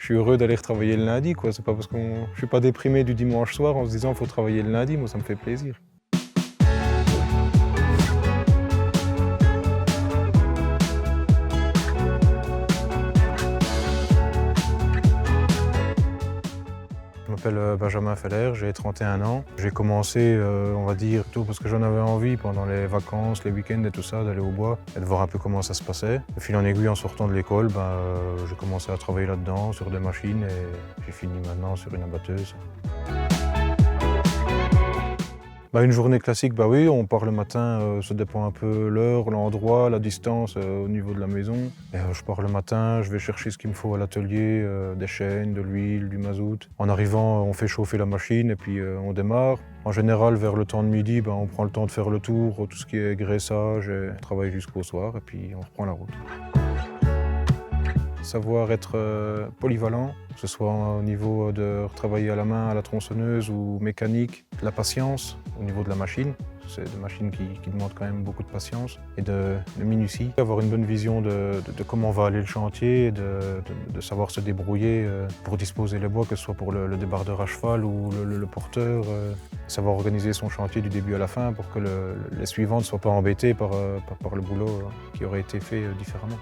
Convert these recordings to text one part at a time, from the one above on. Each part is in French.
Je suis heureux d'aller retravailler le lundi, quoi. C'est pas parce qu'on... Je suis pas déprimé du dimanche soir en se disant faut travailler le lundi, moi ça me fait plaisir. Je m'appelle Benjamin Feller, j'ai 31 ans. J'ai commencé, on va dire, tôt parce que j'en avais envie pendant les vacances, les week-ends et tout ça, d'aller au bois et de voir un peu comment ça se passait. De fil en aiguille, en sortant de l'école, j'ai commencé à travailler là-dedans, sur des machines et j'ai fini maintenant sur une abatteuse. Une journée classique, oui, on part le matin, ça dépend un peu l'heure, l'endroit, la distance au niveau de la maison. Et, je pars le matin, je vais chercher ce qu'il me faut à l'atelier, des chaînes, de l'huile, du mazout. En arrivant, on fait chauffer la machine et puis on démarre. En général, vers le temps de midi, on prend le temps de faire le tour, tout ce qui est graissage, et on travaille jusqu'au soir et puis on reprend la route. Savoir être polyvalent, que ce soit au niveau de travailler à la main, à la tronçonneuse ou mécanique, la patience au niveau de la machine. C'est des machines qui demandent quand même beaucoup de patience et de minutie. Avoir une bonne vision de comment va aller le chantier, et de savoir se débrouiller pour disposer les bois, que ce soit pour le débardeur à cheval ou le porteur. Savoir organiser son chantier du début à la fin pour que les suivants ne soient pas embêtés par le boulot qui aurait été fait différemment.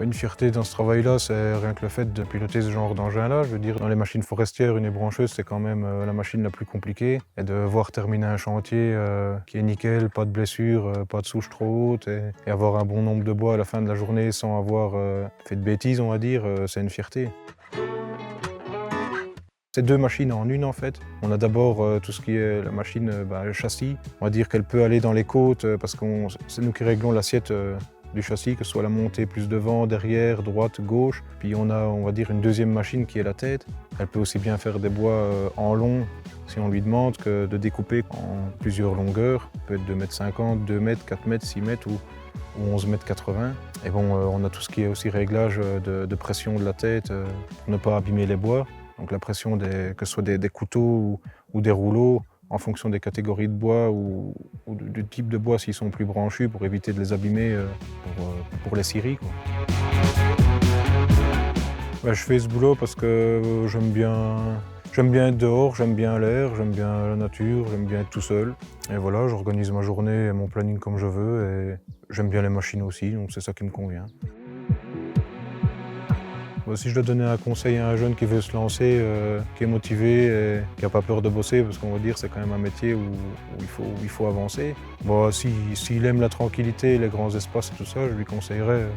Une fierté dans ce travail-là, c'est rien que le fait de piloter ce genre d'engin-là. Je veux dire, dans les machines forestières, une ébrancheuse, c'est quand même la machine la plus compliquée. Et de voir terminer un chantier qui est nickel, pas de blessures, pas de souche trop haute, et avoir un bon nombre de bois à la fin de la journée sans avoir fait de bêtises, on va dire, c'est une fierté. C'est deux machines en une en fait. On a d'abord tout ce qui est la machine, le châssis. On va dire qu'elle peut aller dans les côtes parce que c'est nous qui réglons l'assiette du châssis, que ce soit la montée plus devant, derrière, droite, gauche. Puis on a, on va dire, une deuxième machine qui est la tête. Elle peut aussi bien faire des bois en long, si on lui demande, que de découper en plusieurs longueurs. Ça peut être 2,50 m, 2 m, 4 m, 6 m ou 11,80 m. Et bon, on a tout ce qui est aussi réglage de pression de la tête pour ne pas abîmer les bois. Donc la pression, que ce soit des couteaux ou des rouleaux, en fonction des catégories de bois ou du type de bois s'ils sont plus branchus pour éviter de les abîmer pour les scieries, quoi. Je fais ce boulot parce que j'aime bien être dehors, j'aime bien l'air, j'aime bien la nature, j'aime bien être tout seul. Et voilà, j'organise ma journée et mon planning comme je veux et j'aime bien les machines aussi, donc c'est ça qui me convient. Si je dois donner un conseil à un jeune qui veut se lancer, qui est motivé et qui n'a pas peur de bosser, parce qu'on va dire que c'est quand même un métier où il faut avancer. S'il aime la tranquillité, les grands espaces et tout ça, je lui conseillerais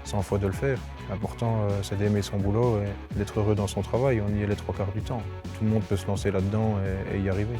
100 fois de le faire. L'important, c'est d'aimer son boulot et d'être heureux dans son travail. On y est les 3/4 du temps. Tout le monde peut se lancer là-dedans et y arriver.